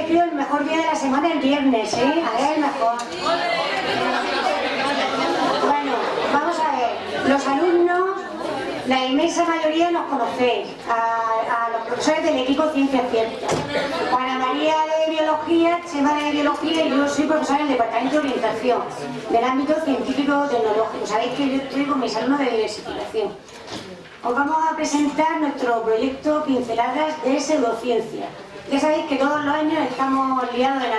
elegido el mejor día de la semana el viernes, ¿eh? A ver, el mejor. Bueno, vamos a ver. Los alumnos, la inmensa mayoría nos conocéis. A los profesores del equipo Ciencia Cierta. Juana María de Biología, Chema de Biología y yo soy profesora del Departamento de Orientación del ámbito científico-tecnológico. Sabéis que yo estoy con mis alumnos de diversificación. Os vamos a presentar nuestro proyecto Pinceladas de Pseudociencia. Ya sabéis que todos los años estamos liados en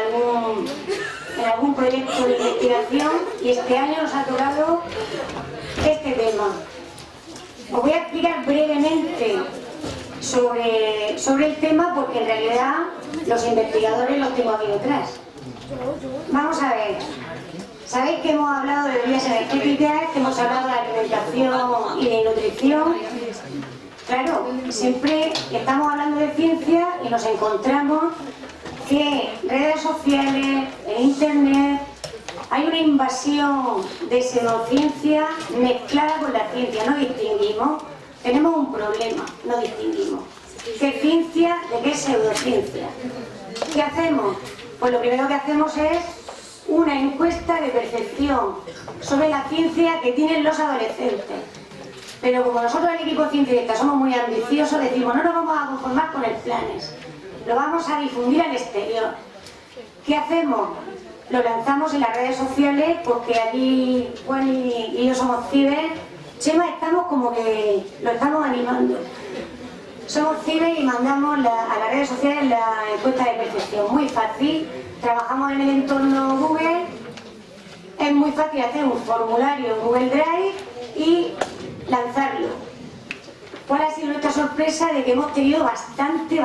algún proyecto de investigación y este año nos ha tocado este tema. Os voy a explicar brevemente sobre el tema porque en realidad los investigadores los tengo aquí detrás. Vamos a ver. Sabéis que hemos hablado de bebidas energéticas, que hemos hablado de alimentación y de nutrición. Claro, siempre estamos hablando de ciencia y nos encontramos que en redes sociales, en internet, hay una invasión de pseudociencia mezclada con la ciencia. No distinguimos, tenemos un problema, no distinguimos. ¿Qué ciencia de qué pseudociencia? ¿Qué hacemos? Pues lo primero que hacemos es una encuesta de percepción sobre la ciencia que tienen los adolescentes. Pero como nosotros en el equipo científico somos muy ambiciosos, decimos no nos vamos a conformar con el planes, lo vamos a difundir al exterior. ¿Qué hacemos? Lo lanzamos en las redes sociales porque aquí Juan y yo somos ciber. Chema estamos como que lo estamos animando. Somos ciber y mandamos a las redes sociales la encuesta de percepción. Muy fácil. Trabajamos en el entorno Google, es muy fácil hacer un formulario en Google Drive y lanzarlo. ¿Cuál ha sido nuestra sorpresa? De que hemos tenido bastante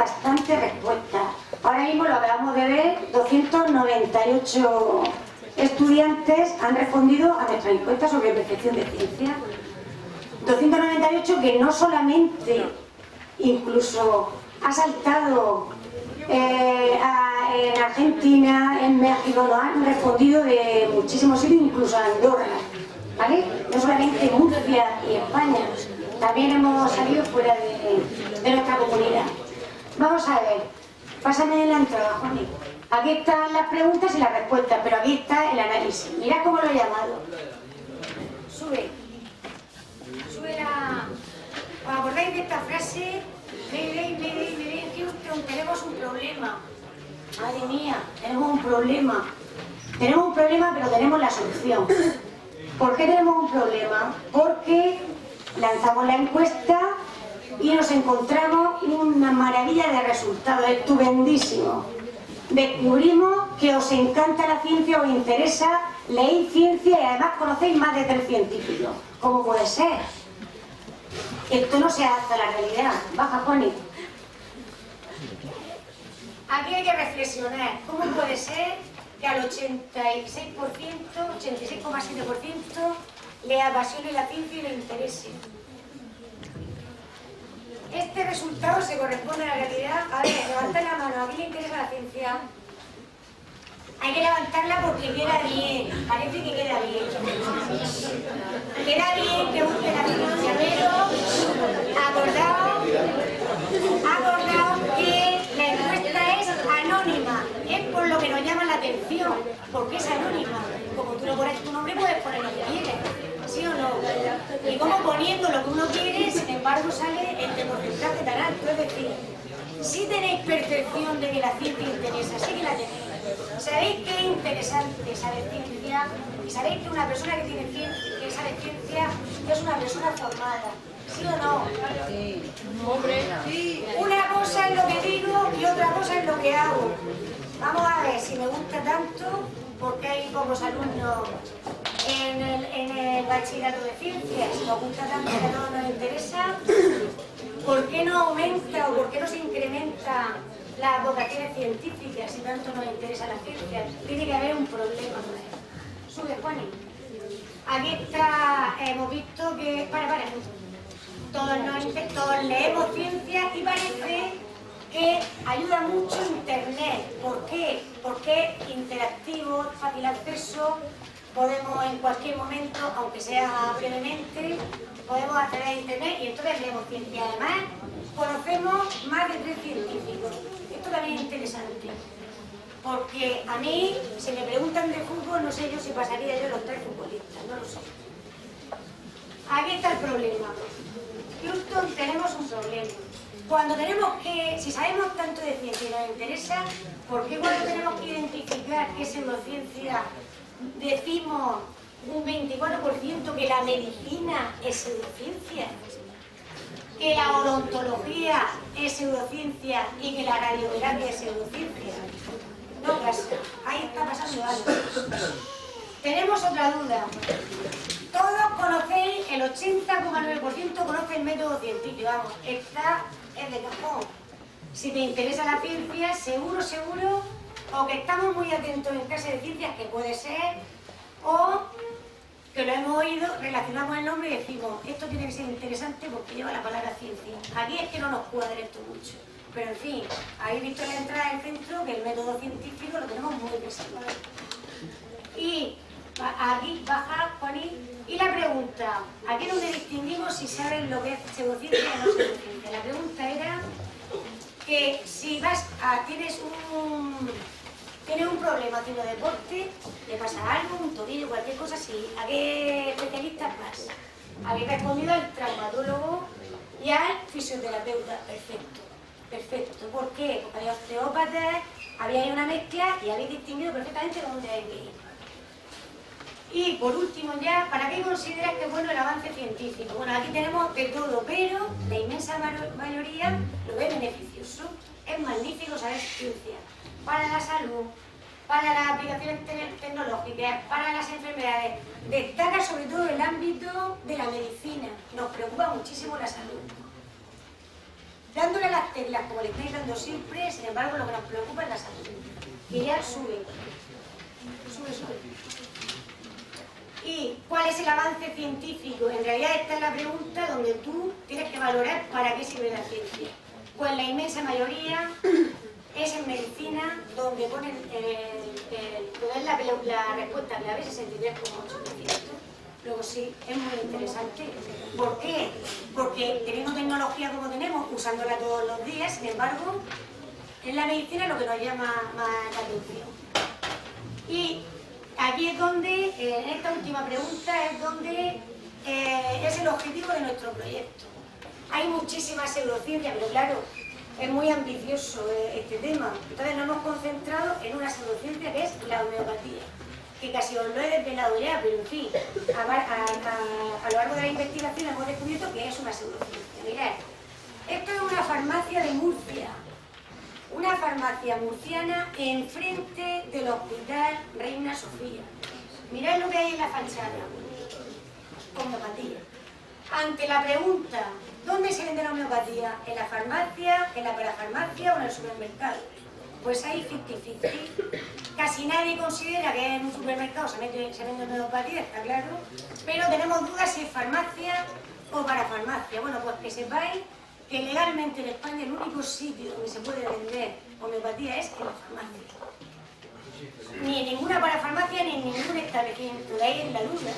respuesta. Ahora mismo lo acabamos de ver, 298 estudiantes han respondido a nuestra encuesta sobre percepción de ciencia. 298 que no solamente incluso ha saltado en Argentina, en México, nos han respondido de muchísimos sitios, incluso Andorra, ¿vale? No solamente Murcia y España, también hemos salido fuera de nuestra comunidad. Vamos a ver, pásame la entrada, Juanito. Aquí están las preguntas y las respuestas, pero aquí está el análisis. Mirad cómo lo he llamado. Sube la... ¿Os acordáis de esta frase? Tenemos un problema. Madre mía, tenemos un problema. Tenemos un problema, pero tenemos la solución. ¿Por qué tenemos un problema? Porque lanzamos la encuesta y nos encontramos una maravilla de resultados, estupendísimo. Descubrimos que os encanta la ciencia, os interesa, leéis ciencia y además conocéis más de 3 científicos. ¿Cómo puede ser? Esto no se adapta a la realidad. Baja, Juanito. Aquí hay que reflexionar. ¿Cómo puede ser que al 86%, 86,7% le apasione la ciencia y le interese? Este resultado se corresponde a la realidad. A ver, levantad la mano. ¿A quién le interesa la ciencia? Hay que levantarla porque queda bien. Parece que queda bien. Queda bien que busque la ciencia, pero acordaos que la encuesta es anónima. Es por lo que nos llama la atención. Porque es anónima. Como tú no pones tu nombre, puedes poner lo que quieres. ¿Sí o no? Y como poniendo lo que uno quiere, sin embargo, sale el porcentaje tan alto. Es decir, si tenéis percepción de que la ciencia interesa, sí que la tenéis. ¿Sabéis qué es interesante saber ciencia? Y sabéis que una persona que tiene ciencia, que sabe ciencia, es una persona formada. ¿Sí o no? Sí. Hombre, sí. Una cosa es lo que digo y otra cosa es lo que hago. Vamos a ver si me gusta tanto, porque hay pocos alumnos en el bachillerato de ciencias. Si nos gusta tanto que a todos nos interesa, ¿por qué no aumenta o por qué no se incrementa las vocaciones científicas si tanto nos interesa la ciencia? Tiene que haber un problema. Sube, Juani. Aquí está, hemos visto que... Para. Todos leemos ciencia y parece que ayuda mucho Internet. ¿Por qué? Porque es interactivo, fácil acceso, podemos en cualquier momento, aunque sea brevemente, podemos acceder a Internet y entonces leemos ciencia. Además, conocemos más de 3 científicos. Esto también es interesante. Porque a mí, si me preguntan de fútbol, no sé yo si pasaría yo los 3 futbolistas, no lo sé. Aquí está el problema. Houston, tenemos un problema. Cuando tenemos que, si sabemos tanto de ciencia y nos interesa, ¿por qué cuando tenemos que identificar qué es pseudociencia decimos un 24% que la medicina es pseudociencia? Que la odontología es pseudociencia y que la radioterapia es pseudociencia. No pasa, ahí está pasando algo. Tenemos otra duda. Todos conocéis, el 80,9% conoce el método científico, vamos, esta es de cajón. Si te interesa la ciencia, seguro, o que estamos muy atentos en clase de ciencias, que puede ser, o que lo hemos oído, relacionamos el nombre y decimos, esto tiene que ser interesante porque lleva la palabra ciencia. Aquí es que no nos cuadra esto mucho. Pero en fin, habéis visto en la entrada del centro que el método científico lo tenemos muy presente. Y aquí baja, Juaní, y la pregunta, aquí es donde distinguimos si saben lo que es pseudociencia o no pseudociencia. La pregunta era que si vas a, tienes un problema haciendo deporte, te pasa algo, un tobillo, cualquier cosa así, ¿a qué especialistas vas? Habéis respondido al traumatólogo y al fisioterapeuta, perfecto. Perfecto, ¿por qué? Porque hay osteópatas, había ahí una mezcla y habéis distinguido perfectamente dónde hay que ir. Y por último ya, ¿para qué consideras que es bueno el avance científico? Bueno, aquí tenemos de todo, pero la inmensa mayoría lo ve beneficioso. Es magnífico saber ciencia. Para la salud, para las aplicaciones tecnológicas, para las enfermedades. Destaca sobre todo el ámbito de la medicina. Nos preocupa muchísimo la salud. Dándole las teclas como le estáis dando siempre, sin embargo lo que nos preocupa es la salud. Y ya sube. ¿Y cuál es el avance científico? En realidad esta es la pregunta donde tú tienes que valorar para qué sirve la ciencia. Pues la inmensa mayoría es en medicina, donde ponen la respuesta clave, 63,8%. Luego sí, es muy interesante. ¿Por qué? Porque teniendo tecnología como tenemos, usándola todos los días, sin embargo, en la medicina es lo que nos llama más la atención. Y aquí es donde, en esta última pregunta, es donde es el objetivo de nuestro proyecto. Hay muchísima pseudociencia, pero claro, es muy ambicioso este tema. Entonces nos hemos concentrado en una pseudociencia que es la homeopatía, que casi os lo he desvelado ya, pero en fin, a lo largo de la investigación hemos descubierto que es una pseudociencia. Mirad, esto es una farmacia de Murcia, una farmacia murciana enfrente del Hospital Reina Sofía. Mirad lo que hay en la fachada, homeopatía. Ante la pregunta, ¿dónde se vende la homeopatía? ¿En la farmacia, en la parafarmacia o en el supermercado? Pues hay 50-50. Casi nadie considera que en un supermercado se vende homeopatía, está claro, pero tenemos dudas si es farmacia o parafarmacia. Bueno, pues que sepáis que legalmente en España el único sitio donde se puede vender homeopatía es en la farmacia. Ni en ninguna parafarmacia ni en ningún establecimiento, de ahí es la duda.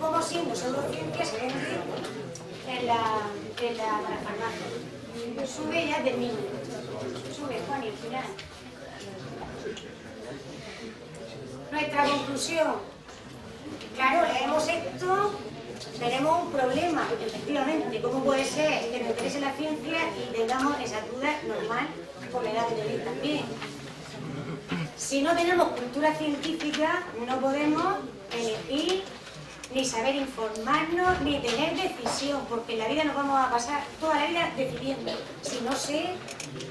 Como siendo pseudociencia se vende en la parafarmacia. Sube ya termino. Sube, Juan, y al final. Nuestra conclusión. Claro, leemos esto, tenemos un problema, efectivamente. ¿Cómo puede ser que nos interese la ciencia y tengamos esa duda normal por la edad que tenéis también? Si no tenemos cultura científica, no podemos elegir, ni saber informarnos, ni tener decisión, porque en la vida nos vamos a pasar toda la vida decidiendo. Si no sé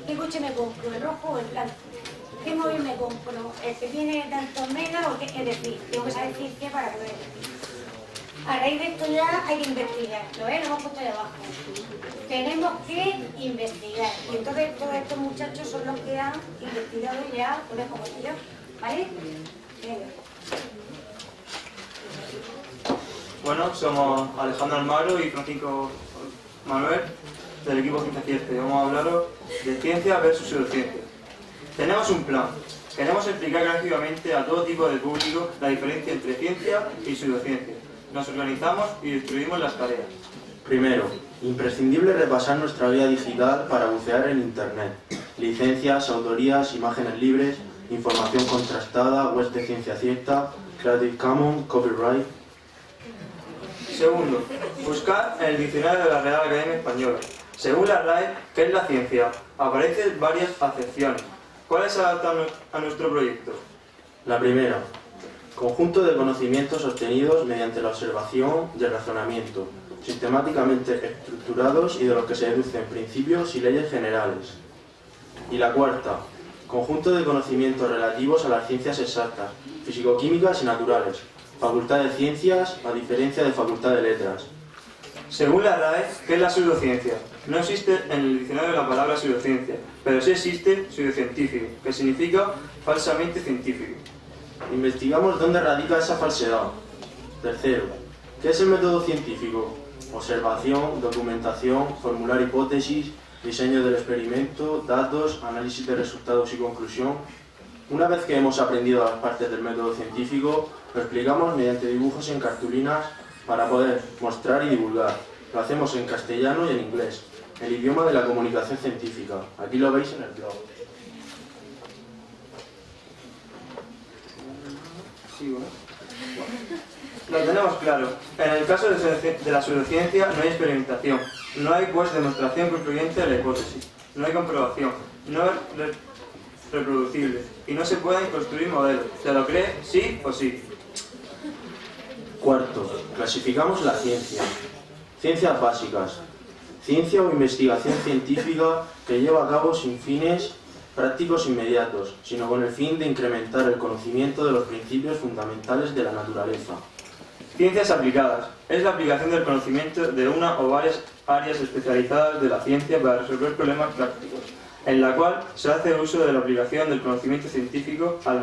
qué coche me compro, el rojo o el blanco, qué móvil me compro, el que tiene tantos megas o qué, es decir, tengo que saber ciencia para poder elegir. A raíz de esto ya hay que investigar, lo hemos puesto de abajo. Tenemos que investigar. Y entonces todos estos muchachos son los que han investigado ya, por ejemplo, yo, ¿vale? Venga. Bueno, somos Alejandro Almagro y Francisco Manuel del equipo Ciencia Cierte. Vamos a hablaros de ciencia versus pseudociencia. Tenemos un plan. Queremos explicar gráficamente a todo tipo de público la diferencia entre ciencia y pseudociencia. Nos organizamos y distribuimos las tareas. Primero, imprescindible repasar nuestra guía digital para bucear en Internet. Licencias, autorías, imágenes libres, información contrastada, web de ciencia cierta, Creative Commons, copyright. Segundo, buscar en el diccionario de la Real Academia Española. Según la RAE, ¿qué es la ciencia? Aparecen varias acepciones. ¿Cuáles se adaptan a nuestro proyecto? La primera, conjunto de conocimientos obtenidos mediante la observación y el razonamiento, sistemáticamente estructurados y de los que se deducen principios y leyes generales. Y la cuarta, conjunto de conocimientos relativos a las ciencias exactas, físico-químicas y naturales, Facultad de Ciencias a diferencia de Facultad de Letras. Según la RAE, ¿qué es la pseudociencia? No existe en el diccionario la palabra pseudociencia, pero sí existe pseudocientífico, que significa falsamente científico. Investigamos dónde radica esa falsedad. Tercero, ¿qué es el método científico? Observación, documentación, formular hipótesis, diseño del experimento, datos, análisis de resultados y conclusión. Una vez que hemos aprendido las partes del método científico, lo explicamos mediante dibujos en cartulinas para poder mostrar y divulgar. Lo hacemos en castellano y en inglés, el idioma de la comunicación científica. Aquí lo veis en el blog. ¿Sigo, no? Lo tenemos claro. En el caso de la pseudociencia no hay experimentación, no hay pues demostración concluyente de la hipótesis, no hay comprobación, no es reproducible y no se pueden construir modelos. ¿Se lo cree sí o sí? Cuarto, clasificamos la ciencia. Ciencias básicas. Ciencia o investigación científica que lleva a cabo sin fines prácticos inmediatos, sino con el fin de incrementar el conocimiento de los principios fundamentales de la naturaleza. Ciencias aplicadas. Es la aplicación del conocimiento de una o varias áreas especializadas de la ciencia para resolver problemas prácticos, en la cual se hace uso de la aplicación del conocimiento científico a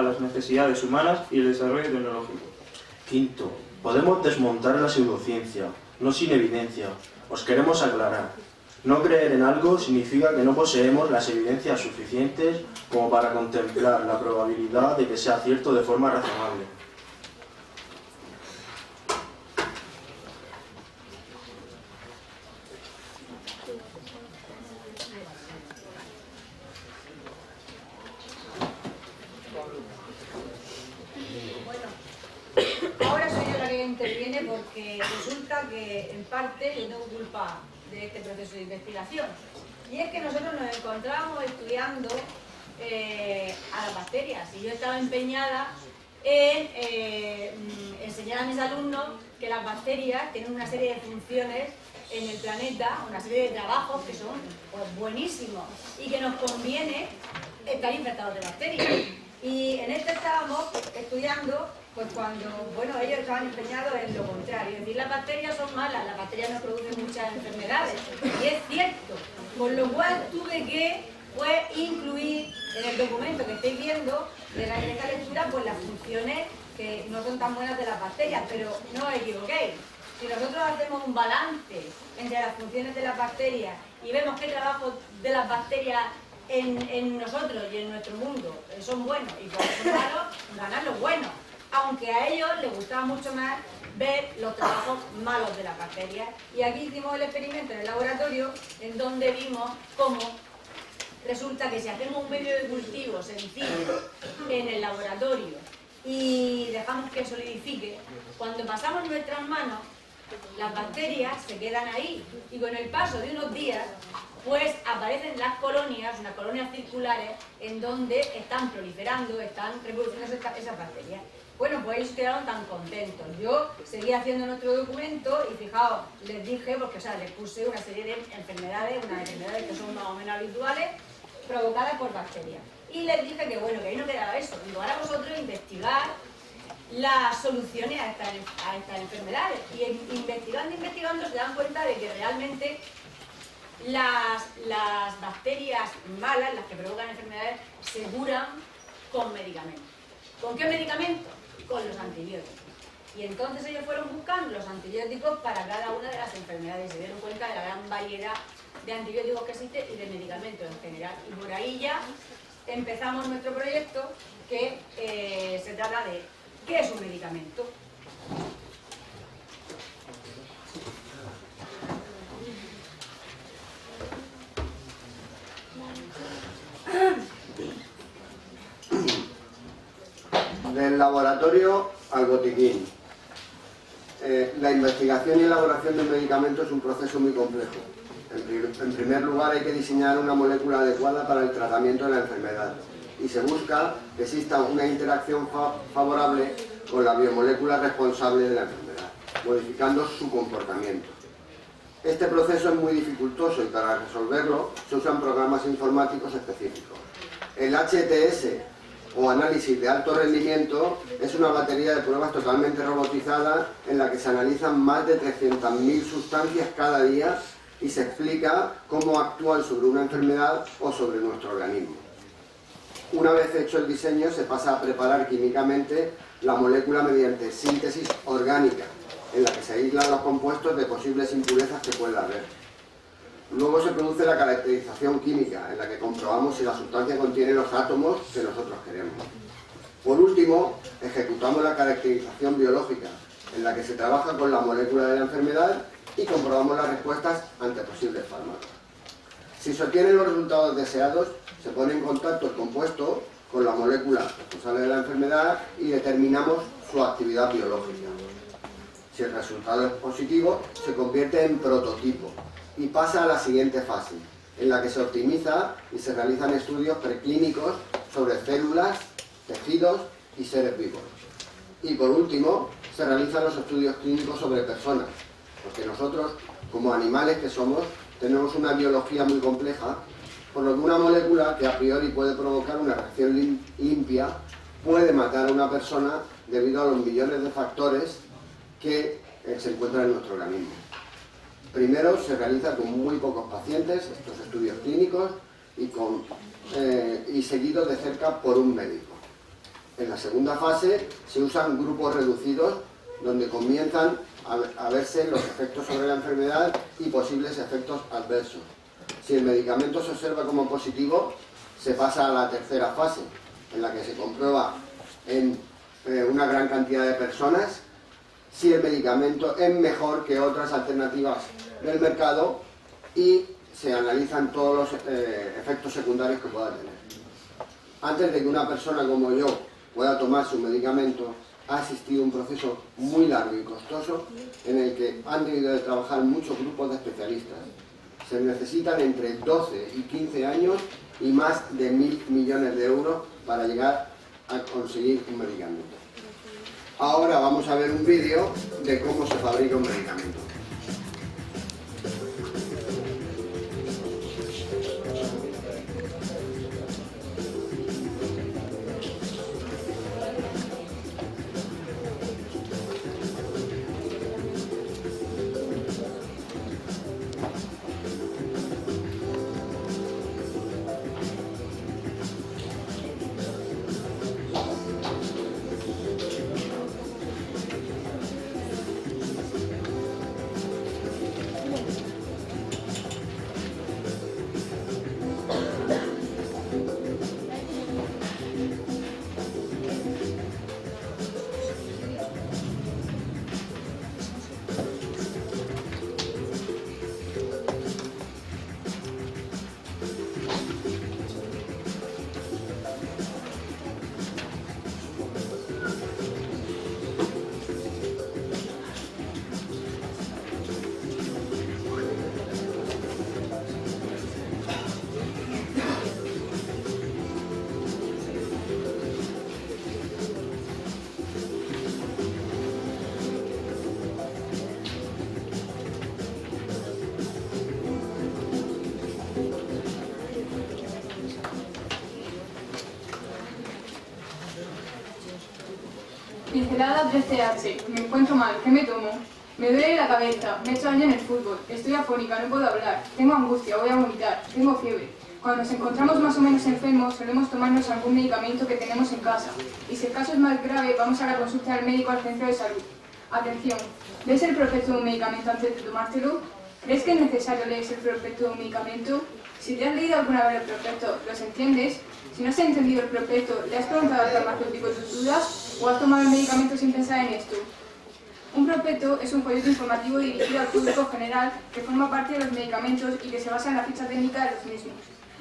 las necesidades humanas y el desarrollo tecnológico. Quinto, podemos desmontar la pseudociencia, no sin evidencia. Os queremos aclarar. No creer en algo significa que no poseemos las evidencias suficientes como para contemplar la probabilidad de que sea cierto de forma razonable. Ahora soy yo la que interviene porque resulta que en parte yo tengo culpa de este proceso de investigación. Y es que nosotros nos encontramos estudiando a las bacterias y yo estaba empeñada en enseñar a mis alumnos que las bacterias tienen una serie de funciones en el planeta, una serie de trabajos que son pues, buenísimos y que nos conviene estar infectados de bacterias. Y en esto estábamos estudiando pues cuando, bueno, ellos estaban empeñados en lo contrario, es decir, las bacterias son malas, las bacterias nos producen muchas enfermedades, y es cierto, con lo cual tuve que pues, incluir en el documento que estáis viendo, de esta lectura, pues las funciones que no son tan buenas de las bacterias, pero no os equivoquéis. Si nosotros hacemos un balance entre las funciones de las bacterias y vemos qué trabajo de las bacterias en nosotros y en nuestro mundo son buenos y cuando son malos, ganan los buenos. Aunque a ellos les gustaba mucho más ver los trabajos malos de las bacterias. Y aquí hicimos el experimento en el laboratorio, en donde vimos cómo resulta que si hacemos un medio de cultivo sencillo en el laboratorio y dejamos que solidifique, cuando pasamos nuestras manos, las bacterias se quedan ahí. Y con el paso de unos días, pues aparecen las colonias, unas colonias circulares, en donde están proliferando, están reproduciendo esas bacterias. Bueno, pues ellos quedaron tan contentos. Yo seguí haciendo nuestro documento y fijaos, les dije, porque o sea, les puse una serie de enfermedades, unas enfermedades que son más o menos habituales, provocadas por bacterias. Y les dije que bueno, que ahí no quedaba eso. Digo, ahora vosotros investigar las soluciones a estas enfermedades. Y investigando se dan cuenta de que realmente las bacterias malas, las que provocan enfermedades, se curan con medicamentos. ¿Con qué medicamentos? Con los antibióticos. Y entonces ellos fueron buscando los antibióticos para cada una de las enfermedades y se dieron cuenta de la gran variedad de antibióticos que existe y de medicamentos en general. Y por ahí ya empezamos nuestro proyecto que se trata de ¿qué es un medicamento? laboratorio al botiquín. La investigación y elaboración del medicamento es un proceso muy complejo. En primer lugar, hay que diseñar una molécula adecuada para el tratamiento de la enfermedad y se busca que exista una interacción favorable con la biomolécula responsable de la enfermedad, modificando su comportamiento. Este proceso es muy dificultoso y para resolverlo se usan programas informáticos específicos. El HTS, o análisis de alto rendimiento, es una batería de pruebas totalmente robotizada en la que se analizan más de 300.000 sustancias cada día y se explica cómo actúan sobre una enfermedad o sobre nuestro organismo. Una vez hecho el diseño, se pasa a preparar químicamente la molécula mediante síntesis orgánica, en la que se aíslan los compuestos de posibles impurezas que pueda haber. Luego se produce la caracterización química, en la que comprobamos si la sustancia contiene los átomos que nosotros queremos. Por último, ejecutamos la caracterización biológica, en la que se trabaja con la molécula de la enfermedad y comprobamos las respuestas ante posibles fármacos. Si se obtienen los resultados deseados, se pone en contacto el compuesto con la molécula responsable de la enfermedad y determinamos su actividad biológica. Si el resultado es positivo, se convierte en prototipo y pasa a la siguiente fase, en la que se optimiza y se realizan estudios preclínicos sobre células, tejidos y seres vivos. Y por último, se realizan los estudios clínicos sobre personas, porque nosotros, como animales que somos, tenemos una biología muy compleja, por lo que una molécula que a priori puede provocar una reacción limpia puede matar a una persona debido a los millones de factores que se encuentran en nuestro organismo. Primero se realiza con muy pocos pacientes estos estudios clínicos y seguidos de cerca por un médico. En la segunda fase se usan grupos reducidos donde comienzan a verse los efectos sobre la enfermedad y posibles efectos adversos. Si el medicamento se observa como positivo, se pasa a la tercera fase, en la que se comprueba en una gran cantidad de personas si el medicamento es mejor que otras alternativas del mercado y se analizan todos los efectos secundarios que pueda tener. Antes de que una persona como yo pueda tomar su medicamento, ha existido un proceso muy largo y costoso en el que han debido de trabajar muchos grupos de especialistas. Se necesitan entre 12 y 15 años y más de 1.000 millones de euros para llegar a conseguir un medicamento. Ahora vamos a ver un vídeo de cómo se fabrica un medicamento. Pincelada 3TH. Me encuentro mal. ¿Qué me tomo? Me duele la cabeza. Me he hecho daño en el fútbol. Estoy afónica. No puedo hablar. Tengo angustia. Voy a vomitar. Tengo fiebre. Cuando nos encontramos más o menos enfermos, solemos tomarnos algún medicamento que tenemos en casa. Y si el caso es más grave, vamos a la consulta del médico al centro de salud. Atención. ¿Ves el prospecto de un medicamento antes de tomártelo? ¿Crees que es necesario leer el prospecto de un medicamento? Si te has leído alguna vez el prospecto, ¿los entiendes? Si no has entendido el prospecto, ¿le has preguntado al farmacéutico tus dudas o has tomado el medicamento sin pensar en esto? Un prospecto es un folleto informativo dirigido al público general que forma parte de los medicamentos y que se basa en la ficha técnica de los mismos.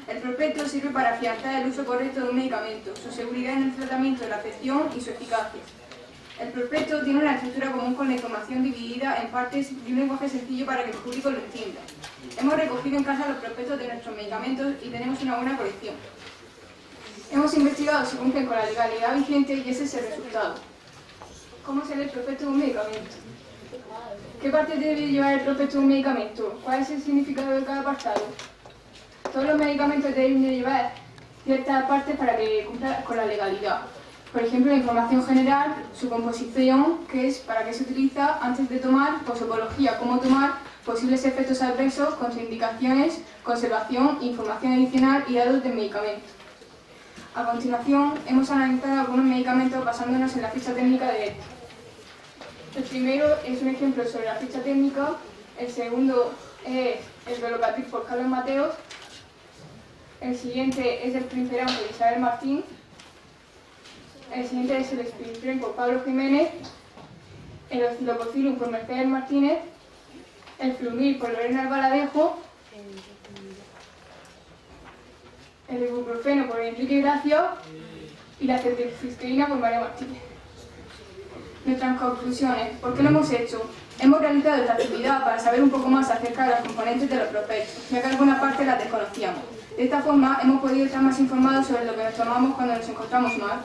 El prospecto sirve para afianzar el uso correcto de un medicamento, su seguridad en el tratamiento de la afección y su eficacia. El prospecto tiene una estructura común con la información dividida en partes y un lenguaje sencillo para que el público lo entienda. Hemos recogido en casa los prospectos de nuestros medicamentos y tenemos una buena colección. Hemos investigado si cumplen con la legalidad vigente y ese es el resultado. ¿Cómo se lee el prospecto de un medicamento? ¿Qué parte debe llevar el prospecto de un medicamento? ¿Cuál es el significado de cada apartado? Todos los medicamentos deben llevar ciertas partes para que cumplan con la legalidad. Por ejemplo, la información general, su composición, que es para qué se utiliza, antes de tomar, posología, cómo tomar, posibles efectos adversos, contraindicaciones, conservación, información adicional y datos del medicamento. A continuación, hemos analizado algunos medicamentos basándonos en la ficha técnica de estos. El primero es un ejemplo sobre la ficha técnica, el segundo es el Velocatil por Carlos Mateos, el siguiente es el Princeram por Isabel Martín, el siguiente es el Espiritrén por Pablo Jiménez, el Oscilococilum por Mercedes Martínez, el Flumil por Lorena Albaladejo, el Ibuprofeno por Enrique Gracio y la cetilcisteína por María Martínez. Nuestras conclusiones. ¿Por qué lo hemos hecho? Hemos realizado esta actividad para saber un poco más acerca de los componentes de los prospectos, ya que alguna parte las desconocíamos. De esta forma hemos podido estar más informados sobre lo que nos tomamos cuando nos encontramos mal.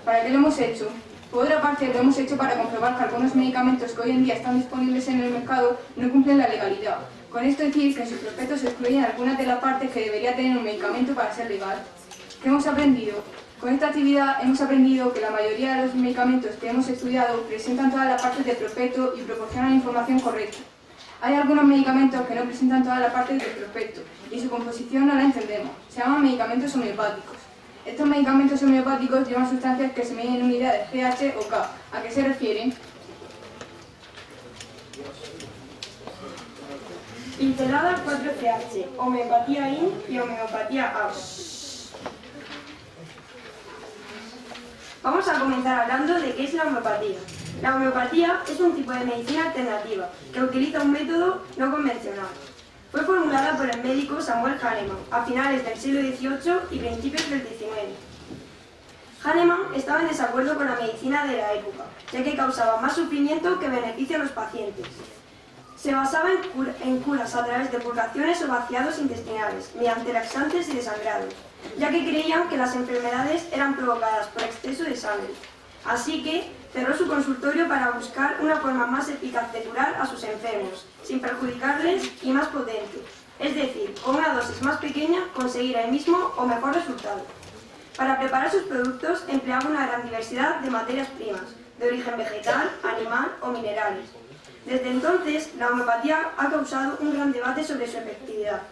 ¿Para qué lo hemos hecho? Por otra parte, lo hemos hecho para comprobar que algunos medicamentos que hoy en día están disponibles en el mercado no cumplen la legalidad. Con esto decir que en sus prospectos se excluyen algunas de las partes que debería tener un medicamento para ser legal. ¿Qué hemos aprendido? Con esta actividad hemos aprendido que la mayoría de los medicamentos que hemos estudiado presentan todas las partes del prospecto y proporcionan información correcta. Hay algunos medicamentos que no presentan todas las partes del prospecto y su composición no la entendemos. Se llaman medicamentos homeopáticos. Estos medicamentos homeopáticos llevan sustancias que se miden en unidades pH o K. ¿A qué se refieren? Pinceladas 4CH, homeopatía IN y homeopatía OUT. Vamos a comenzar hablando de qué es la homeopatía. La homeopatía es un tipo de medicina alternativa que utiliza un método no convencional. Fue formulada por el médico Samuel Hahnemann a finales del siglo XVIII y principios del XIX. Hahnemann estaba en desacuerdo con la medicina de la época, ya que causaba más sufrimiento que beneficio a los pacientes. Se basaba en curas a través de purgaciones o vaciados intestinales, mediante laxantes y desangrados, ya que creían que las enfermedades eran provocadas por exceso de sangre. Así que cerró su consultorio para buscar una forma más eficaz de curar a sus enfermos, sin perjudicarles y más potente. Es decir, con una dosis más pequeña conseguir el mismo o mejor resultado. Para preparar sus productos empleaba una gran diversidad de materias primas, de origen vegetal, animal o minerales. Desde entonces, la homeopatía ha causado un gran debate sobre su efectividad.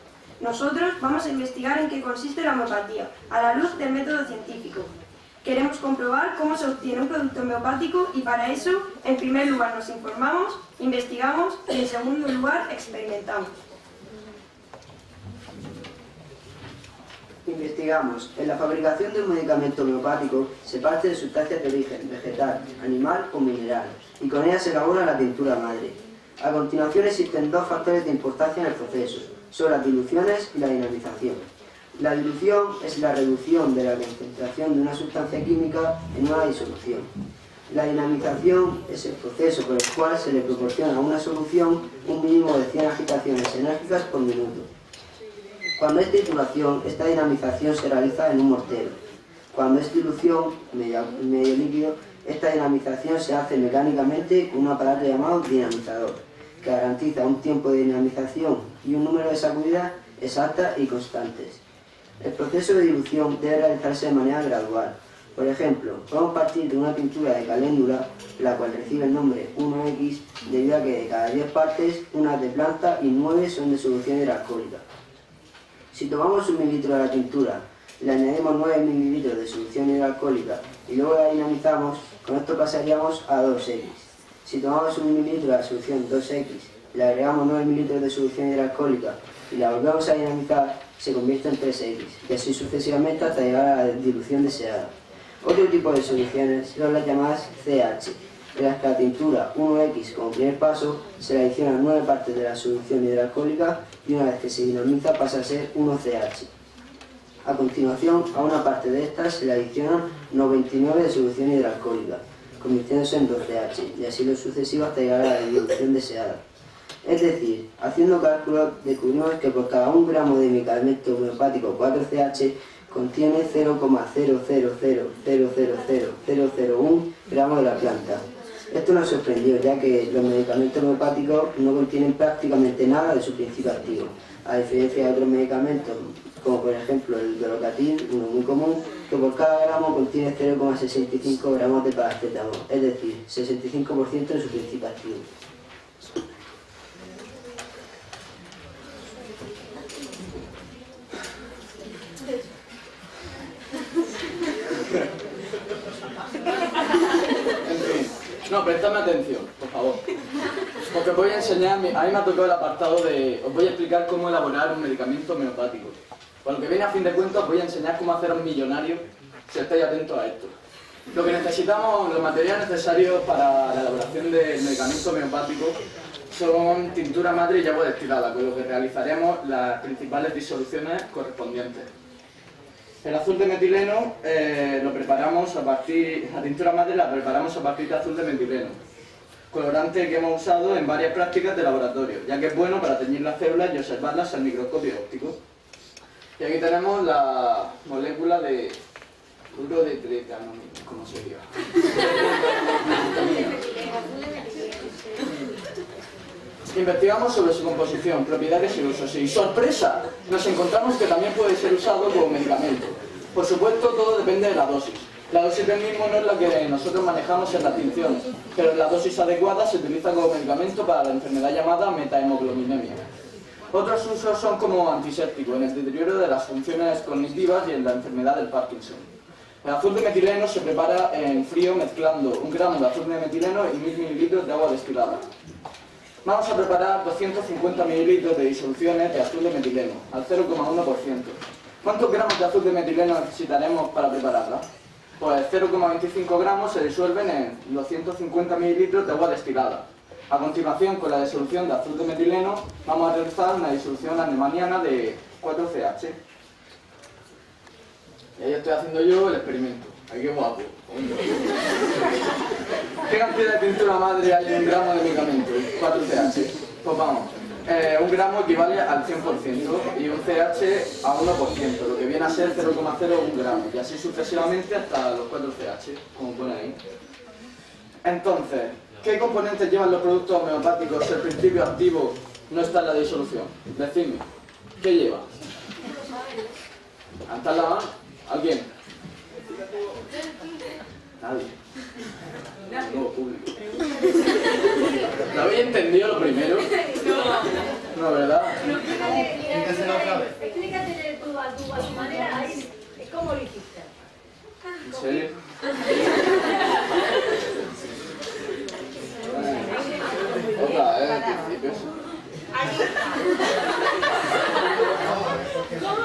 Nosotros vamos a investigar en qué consiste la homeopatía, a la luz del método científico. Queremos comprobar cómo se obtiene un producto homeopático y para eso, en primer lugar, nos informamos, investigamos y en segundo lugar, experimentamos. Investigamos. En la fabricación de un medicamento homeopático se parte de sustancias de origen vegetal, animal o mineral y con ellas se elabora la tintura madre. A continuación existen dos factores de importancia en el proceso, son las diluciones y la dinamización. La dilución es la reducción de la concentración de una sustancia química en una disolución. La dinamización es el proceso por el cual se le proporciona a una solución un mínimo de 100 agitaciones enérgicas por minuto. Cuando es trituración, esta dinamización se realiza en un mortero. Cuando es dilución, medio líquido, esta dinamización se hace mecánicamente con un aparato llamado dinamizador, que garantiza un tiempo de dinamización y un número de sacudidas exactas y constantes. El proceso de dilución debe realizarse de manera gradual. Por ejemplo, podemos partir de una pintura de caléndula, la cual recibe el nombre 1X, debido a que de cada 10 partes, una es de planta y 9 son de solución hidroalcohólica. Si tomamos 1 mililitro de la tintura, le añadimos 9 mililitros de solución hidroalcohólica y luego la dinamizamos, con esto pasaríamos a 2X. Si tomamos 1 mililitro de la solución 2X, le agregamos 9 mililitros de solución hidroalcohólica y la volvemos a dinamizar, se convierte en 3X, y así sucesivamente hasta llegar a la dilución deseada. Otro tipo de soluciones son las llamadas CH, en las que la tintura 1X como primer paso se le adicionan 9 partes de la solución hidroalcohólica y una vez que se dinamiza pasa a ser 1CH. A continuación, a una parte de estas se le adicionan 99 de solución hidroalcohólica, convirtiéndose en 2CH, y así lo sucesivo hasta llegar a la dilución deseada. Es decir, haciendo cálculos, descubrimos que por cada 1 gramo de medicamento homeopático 4CH contiene 0,000000001 gramos de la planta. Esto nos sorprendió, ya que los medicamentos homeopáticos no contienen prácticamente nada de su principio activo, a diferencia de otros medicamentos, como por ejemplo el Dolocatil, uno muy común, que por cada gramo contiene 0,65 gramos de paracetamol, es decir, 65% de su principio activo. No, prestadme atención, por favor. Porque os voy a enseñar, a mí me ha tocado el apartado de... Os voy a explicar cómo elaborar un medicamento homeopático. Por lo que viene a fin de cuentas, os voy a enseñar cómo haceros millonarios si estáis atentos a esto. Lo que necesitamos, los materiales necesarios para la elaboración del medicamento homeopático son tintura madre y agua destilada, con lo que realizaremos las principales disoluciones correspondientes. El azul de metileno lo preparamos a partir, la tintura madre la preparamos a partir de azul de metileno, colorante que hemos usado en varias prácticas de laboratorio, ya que es bueno para teñir las células y observarlas al microscopio óptico. Y aquí tenemos la molécula de urodetretano, ¿cómo se llama? Investigamos sobre su composición, propiedades y usos y ¡sorpresa! Nos encontramos que también puede ser usado como medicamento. Por supuesto, todo depende de la dosis. La dosis del mismo no es la que nosotros manejamos en las tinciones, pero en la dosis adecuada se utiliza como medicamento para la enfermedad llamada metahemoglobinemia. Otros usos son como antiséptico, en el deterioro de las funciones cognitivas y en la enfermedad del Parkinson. El azul de metileno se prepara en frío mezclando 1 gramo de azul de metileno y 1000 mililitros de agua destilada. Vamos a preparar 250 mililitros de disoluciones de azul de metileno, al 0,1%. ¿Cuántos gramos de azul de metileno necesitaremos para prepararla? Pues 0,25 gramos se disuelven en 250 mililitros de agua destilada. A continuación, con la disolución de azul de metileno, vamos a realizar una disolución anemaniana de 4CH. Y ahí estoy haciendo yo el experimento. ¡Ay, qué guapo! ¿Qué cantidad de tintura madre hay en 1 gramo de medicamento? 4CH. Pues vamos, 1 gramo equivale al 100% y un CH a 1%, lo que viene a ser 0,01 gramos, y así sucesivamente hasta los 4CH, como pone ahí. Entonces, ¿qué componentes llevan los productos homeopáticos si el principio activo no está en la disolución? Decidme, ¿qué lleva? ¿Levantad la mano? ¿Alguien? Nadie. No, público. ¿Lo habéis entendido lo primero? No, ¿verdad? Explícate tú a tu manera, ahí, ¿cómo lo hiciste? ¿En serio? Otra, principios. ¿Cómo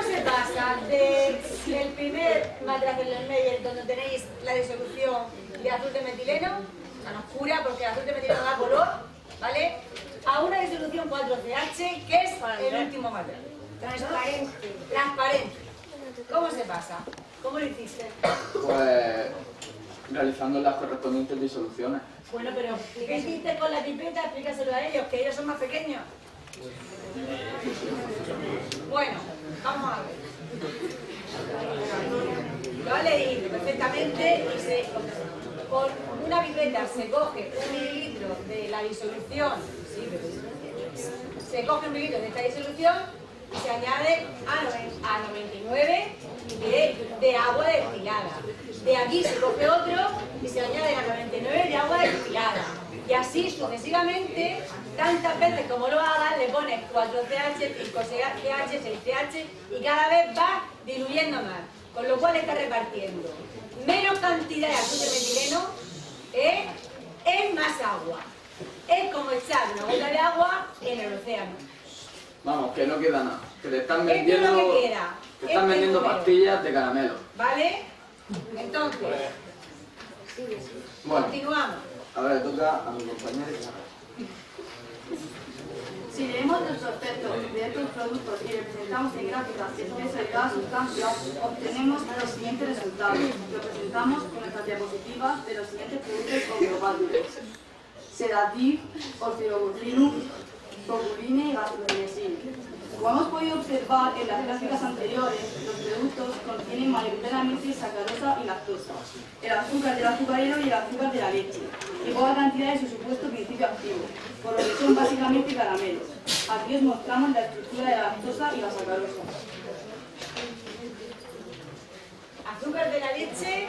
se pasa del primer material del medio, donde tenéis la disolución de azul de metileno, tan oscura porque el azul de metileno da color, ¿vale? A una disolución 4CH, que es el último material? Transparente. ¿Cómo se pasa? ¿Cómo lo hiciste? Pues realizando las correspondientes disoluciones. Bueno, pero ¿qué hiciste con la pipeta? Explícaselo a ellos, que ellos son más pequeños. Bueno, vamos a ver. Lo ha leído perfectamente y con una pipeta se coge 1 mililitro de la disolución, se coge 1 mililitro de esta disolución y se añade a 99 de agua destilada. De aquí se coge otro y se añade a 99 de agua destilada. Y así sucesivamente, tantas veces como lo hagas, le pones 4CH, 5CH, 6CH y cada vez va diluyendo más. Con lo cual está repartiendo menos cantidad de azul de metileno en más agua. Es como echar una gota de agua en el océano. Vamos, que no queda nada. Que te están Esto es lo vendiendo, que queda. te están vendiendo pastillas de caramelo. ¿Vale? Entonces, Bueno, continuamos. ahora le toca a mi compañero. Si leemos los efectos de estos productos y representamos en gráficas el peso de cada sustancia, obtenemos los siguientes resultados. Lo presentamos con nuestras diapositivas de los siguientes productos homeopáticos: sedativ, orfirobutrinum, populine y gastromycin. Como hemos podido observar en las gráficas anteriores, los productos contienen mayoritariamente sacarosa y lactosa, el azúcar del azucarero y el azúcar de la leche, y poca cantidad de su supuesto principio activo, por lo que son básicamente caramelos. Aquí os mostramos la estructura de la lactosa y la sacarosa. Azúcar de la leche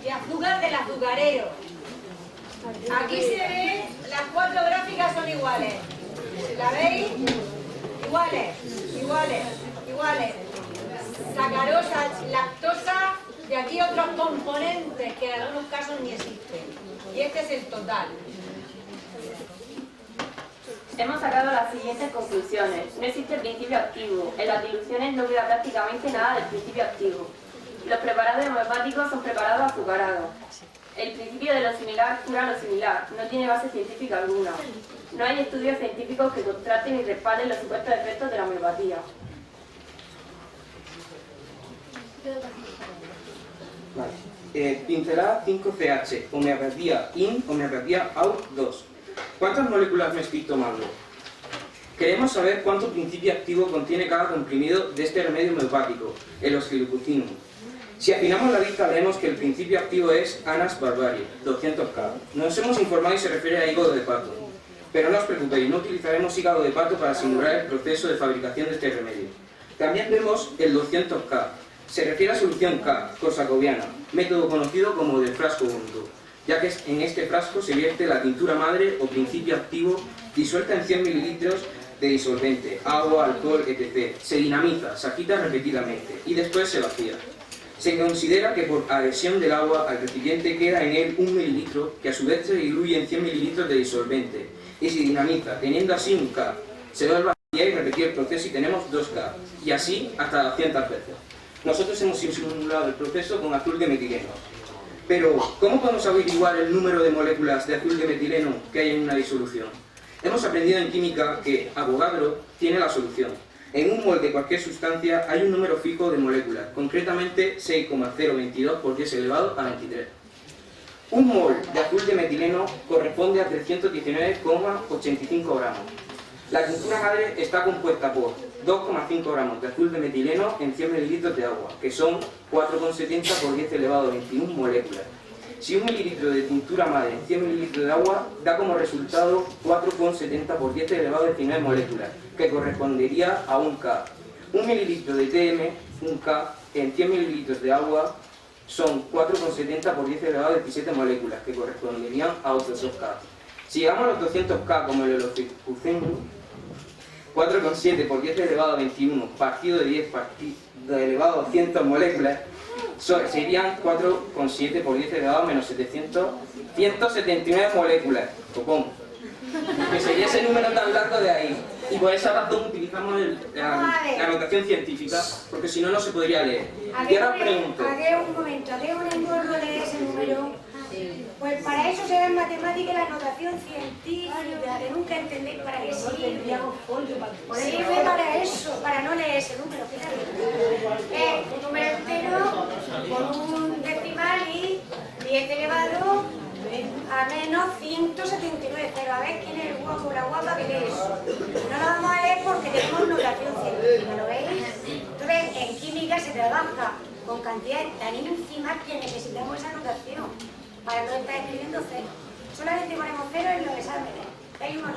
y azúcar del azucarero. Aquí se ve, las 4 gráficas son iguales. ¿La veis? Iguales, iguales, iguales. Sacarosa, lactosa y aquí otros componentes que en algunos casos ni existen. Y este es el total. Hemos sacado las siguientes conclusiones. No existe principio activo. En las diluciones no queda prácticamente nada del principio activo. Los preparados homeopáticos son preparados azucarados. El principio de lo similar cura lo similar. No tiene base científica alguna. No hay estudios científicos que contrasten y respalden los supuestos efectos de la homeopatía. Vale. Pincelada 5CH, homeopatía IN, homeopatía OUT 2. ¿Cuántas moléculas me estoy tomando? Queremos saber cuánto principio activo contiene cada comprimido de este remedio homeopático, el osciloclucinum. Si afinamos la vista vemos que el principio activo es Anas barbarie, 200K. Nos hemos informado y se refiere a hígado de pato. Pero no os preocupéis, no utilizaremos hígado de pato para simular el proceso de fabricación de este remedio. También vemos el 200K. Se refiere a solución K, corsacoviana, método conocido como del frasco único, ya que en este frasco se vierte la tintura madre o principio activo disuelta en 100 ml de disolvente, agua, alcohol, etc. Se dinamiza, se agita repetidamente y después se vacía. Se considera que por adhesión del agua al recipiente queda en él 1 mililitro, que a su vez se diluye en 100 mililitros de disolvente y se dinamiza, teniendo así un K. Se vuelve a vaciar y repetir el proceso y tenemos 2K, y así hasta 200 veces. Nosotros hemos simulado el proceso con azul de metileno. Pero, ¿cómo podemos averiguar el número de moléculas de azul de metileno que hay en una disolución? Hemos aprendido en química que Avogadro tiene la solución. En un mol de cualquier sustancia hay un número fijo de moléculas, concretamente 6,022 por 10 elevado a 23. Un mol de azul de metileno corresponde a 319,85 gramos. La tintura madre está compuesta por 2,5 gramos de azul de metileno en 100 mililitros de agua, que son 4,70 por 10 elevado a 21 moléculas. Si 1 mililitro de tintura madre en 100 mililitros de agua da como resultado 4,70 por 10 elevado a 19 moléculas, que correspondería a 1K. 1 mililitro de TM, 1K, en 100 mililitros de agua son 4,70 por 10 elevado a 17 moléculas, que corresponderían a otros 2K. Si llegamos a los 200K como el osciloclucinum, 4,7 por 10 elevado a 21 partido de 10 elevado a 200 moléculas serían 4,7 por 10 elevado a menos 179 moléculas, copón, que sería ese número tan largo de ahí. Y por esa razón utilizamos la notación científica, porque si no, no se podría leer. Y ahora pregunto... ¿A qué un momento? ¿A qué un engorro de ese número? Pues para eso se da en matemática la notación científica, que nunca entendéis para qué sirve. Sirve para eso, para no leer ese número, fíjate. Un número entero con un decimal y 10 elevado a menos 179. Pero a ver quién es el guapo o la guapa que lee eso. No lo vamos a leer porque tenemos notación científica, ¿lo veis? Entonces, en química se trabaja con cantidades tan ínfimas que necesitamos esa notación para no estar escribiendo cero. Solamente ponemos cero en los exámenes. Hay uno no.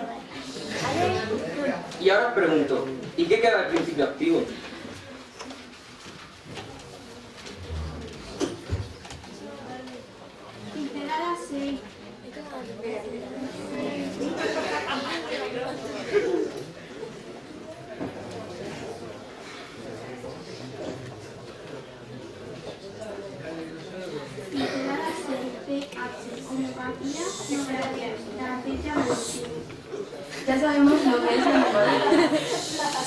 Y ahora os pregunto, ¿y qué queda al principio activo? Pincelada 6. Ya sabemos lo que es la homeopatía,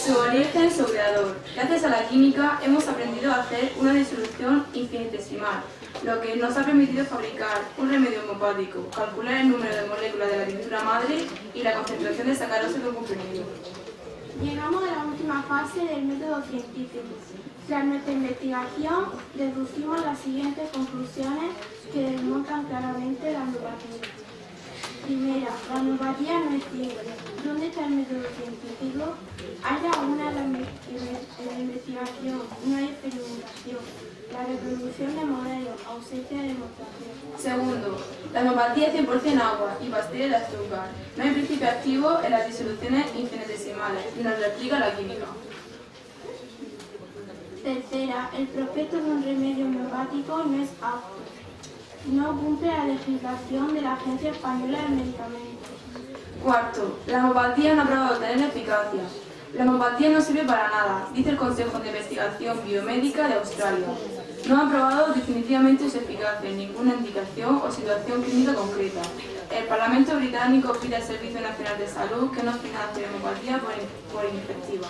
su origen, su creador. Gracias a la química hemos aprendido a hacer una disolución infinitesimal, lo que nos ha permitido fabricar un remedio homeopático, calcular el número de moléculas de la tintura madre y la concentración de sacarosa de un comprimido. Llegamos a la última fase del método científico. Tras nuestra investigación, deducimos las siguientes conclusiones que demuestran claramente la homeopatía. Primera, la homeopatía no es simple. ¿Dónde está el método científico? Hay lagunas en la investigación, no hay experimentación. La reproducción de modelos, ausencia de demostración. Segundo, la homeopatía es 100% agua y pastillas de azúcar. No hay principio activo en las disoluciones infinitesimales y nos lo explica la química. Tercera, el prospecto de un remedio homeopático no es apto. No cumple la legislación de la Agencia Española de Medicamentos. Cuarto, la homeopatía no ha probado tener eficacia. La homeopatía no sirve para nada, dice el Consejo de Investigación Biomédica de Australia. No ha probado definitivamente su eficacia en ninguna indicación o situación clínica concreta. El Parlamento británico pide al Servicio Nacional de Salud que no financie la homeopatía por inefectiva.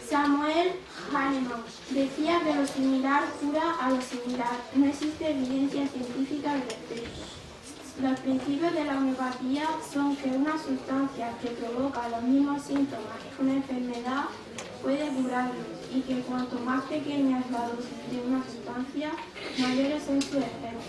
Samuel Hahnemann decía que lo similar cura a lo similar. No existe evidencia científica al respecto. Los principios de la homeopatía son que una sustancia que provoca los mismos síntomas que una enfermedad puede curarlos y que cuanto más pequeña es la dosis de una sustancia, mayores son sus efectos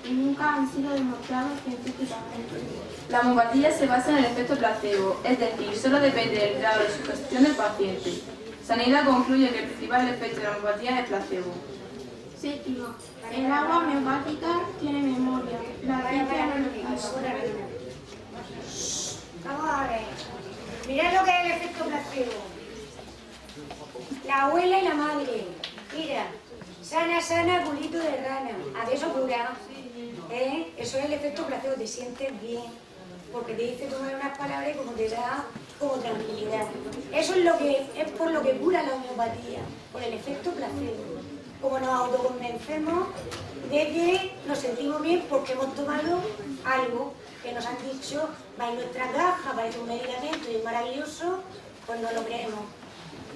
y nunca han sido demostrados científicamente. La homeopatía se basa en el efecto placebo, es decir, solo depende del grado de sugestión del paciente. Sanidad concluye que el principal efecto de la homeopatía es el placebo. Séptimo, el agua homeopática tiene memoria. La ciencia no lo tiene. Vamos a ver. Mirad lo que es el efecto placebo. La abuela y la madre. Mira, sana, sana, culito de rana. ¿A qué eso cura? Eso es el efecto placebo. Te sientes bien. Porque te dice tomar unas palabras y como te da como tranquilidad. Eso es por lo que cura la homeopatía. Por el efecto placebo. Como nos autoconvencemos de que nos sentimos bien porque hemos tomado algo que nos han dicho, va en nuestra caja, parece un medicamento y es maravilloso, pues no lo creemos.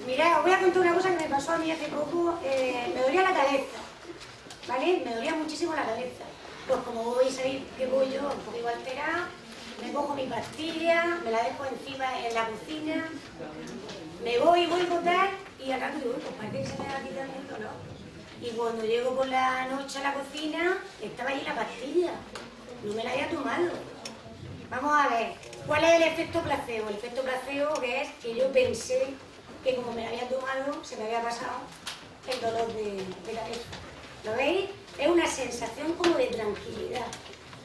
Mirad, os voy a contar una cosa que me pasó a mí hace poco, me dolía la cabeza, ¿vale? Me dolía muchísimo la cabeza. Pues como voy a saber que voy yo un poquito alterada, me cojo mi pastilla, me la dejo encima en la cocina, me voy a botar y al rato digo, pues parece que se me va quitando el dolor. Y cuando llego por la noche a la cocina, estaba ahí la pastilla. No me la había tomado. Vamos a ver, ¿cuál es el efecto placebo? El efecto placebo que es que yo pensé que como me la había tomado, se me había pasado el dolor de cabeza. ¿Lo veis? Es una sensación como de tranquilidad.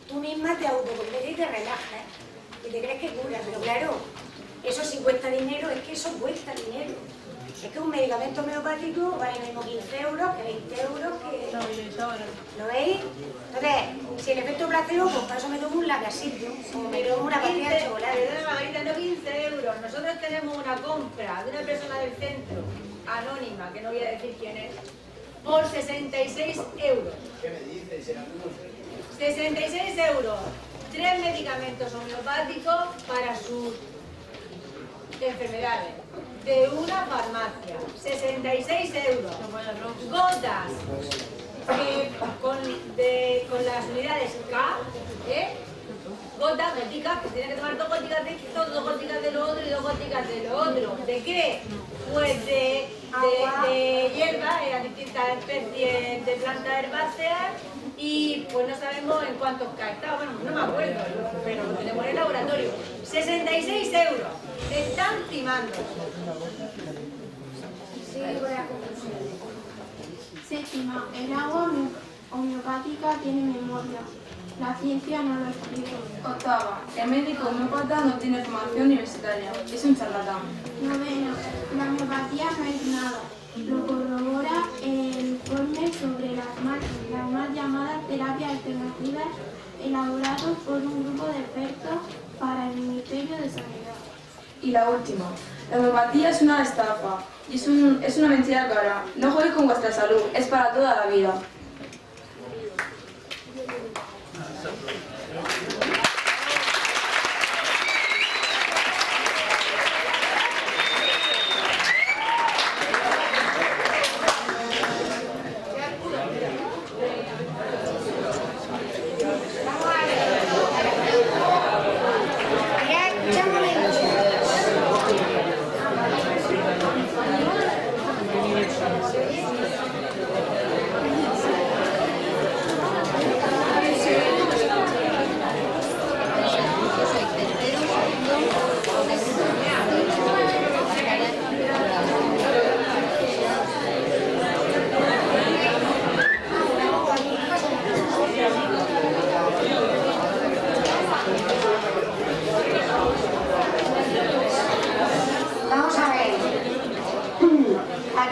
Tú misma te autoconvences y te relajas, y te crees que cura, pero claro, eso sí cuesta dinero, es que eso cuesta dinero. Es que un medicamento homeopático vale mismo 15 euros que 20 euros que... ¿Lo veis? Entonces, si el efecto placebo, pues para eso me tomo un lacasito, o me tomo una pastilla de chocolate. Margarita, no 15 euros. Nosotros tenemos una compra de una persona del centro, anónima, que no voy a decir quién es, por 66 euros. ¿Qué me dices? 66 euros. 3 medicamentos homeopáticos para sus enfermedades. De una farmacia. 66 euros. Gotas. Con las unidades K, gotas, goticas, que tiene que tomar 2 goticas de esto, 2 goticas de lo otro y 2 goticas de lo otro. ¿De qué? Pues de hierba, a distintas especies de plantas herbáceas, y pues no sabemos en cuántos K está, bueno, no me acuerdo, pero lo tenemos en el laboratorio. 66 euros. Te están timando. Sí, voy a concluir. Séptima, el agua homeopática tiene memoria. La ciencia no lo explica. Octava, el médico homeópata no tiene formación universitaria, es un charlatán. Novena, la homeopatía no es nada. Lo corrobora el informe sobre las mal llamadas terapias alternativas elaborados por un grupo de expertos para el Ministerio de Sanidad. Y la última, la homeopatía es una estafa y es una mentira cara. No juegues con vuestra salud, es para toda la vida.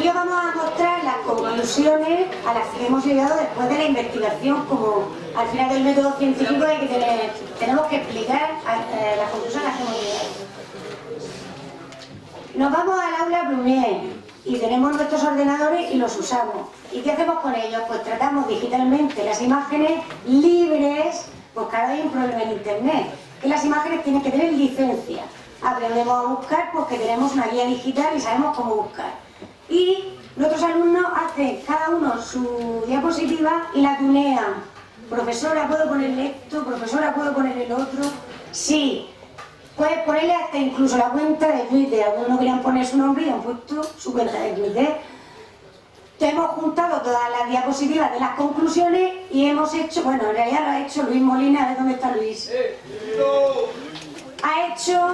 Aquí os vamos a mostrar las conclusiones a las que hemos llegado después de la investigación. Como al final del método científico tenemos que explicar las conclusiones a las que hemos llegado. Nos vamos al aula Plumier y tenemos nuestros ordenadores y los usamos. ¿Y qué hacemos con ellos? Pues tratamos digitalmente las imágenes libres, pues claro, hay un problema en internet, que las imágenes tienen que tener licencia. Aprendemos a buscar porque tenemos una guía digital y sabemos cómo buscar. Y nuestros alumnos hacen cada uno su diapositiva y la tunean. Profesora, ¿puedo ponerle esto? Profesora, ¿puedo ponerle el otro? Sí. Puedes ponerle hasta incluso la cuenta de Twitter. Algunos querían poner su nombre y han puesto su cuenta de Twitter. Hemos juntado todas las diapositivas de las conclusiones y hemos hecho, bueno, en realidad lo ha hecho Luis Molina. A ver dónde está Luis. Ha hecho,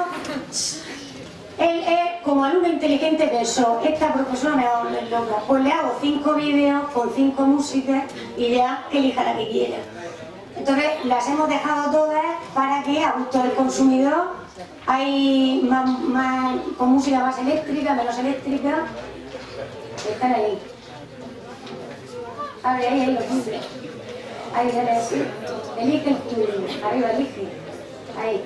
él como alumno inteligente pensó, esta profesora me va a volver loca, pues le hago 5 vídeos con 5 músicas y ya que elija la que quiera. Entonces las hemos dejado todas para que a gusto del consumidor hay más, con música más eléctrica, menos eléctrica, están ahí. Abre ahí los libros, ahí sale así, elige el tuyo, arriba elige, ahí.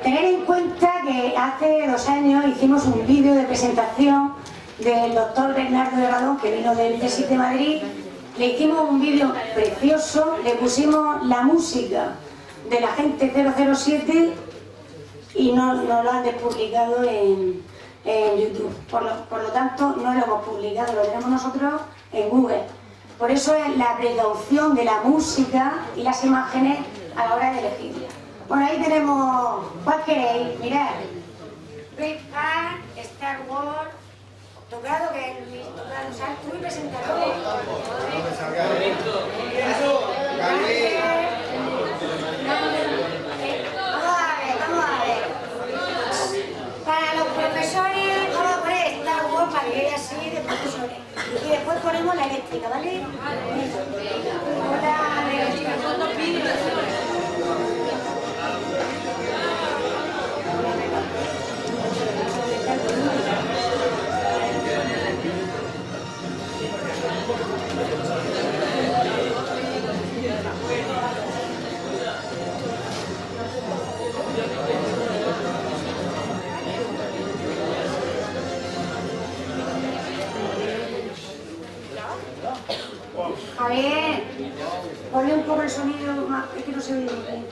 Tener en cuenta que hace 2 años hicimos un vídeo de presentación del doctor Bernardo de Radón, que vino del CSIC de Madrid. Le hicimos un vídeo precioso, le pusimos la música de la gente 007 y no lo han despublicado en YouTube. Por lo tanto, no lo hemos publicado, lo tenemos nosotros en Google. Por eso es la precaución de la música y las imágenes a la hora de elegirla. Bueno, ahí tenemos, ¿cuál queréis? Mirad, Braveheart, Star Wars, Tocado, que es Luis Tocado, o sea, tú y presentador. Vamos a ver. Para los profesores, vamos a poner Star Wars para que haya así de profesores. Y después ponemos la eléctrica, ¿vale? A ver, ponle un poco el sonido más, es que no se oye bien.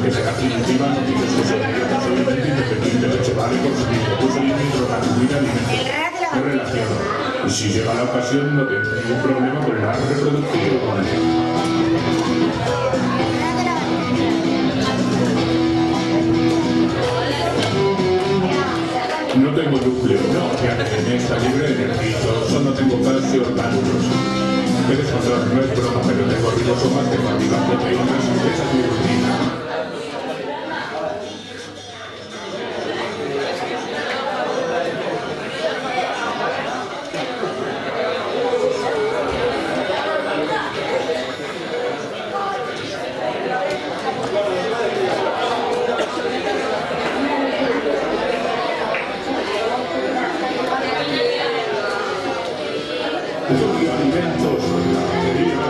Que será primitiva, no tienes que ser absolutamente independiente, que se vale por sí mismo. Tú soy un hidrocarburo alimento. ¿Qué relación? Y si llega la ocasión, no tendré ningún problema con el arte reproductivo. No tengo núcleo, no, ya que está libre de nervios, solo tengo casi orgánulos. El descontrol no es broma, pero tengo ribosomas que fabrican proteínas, esa es mi rutina. Los alimentos, la batería,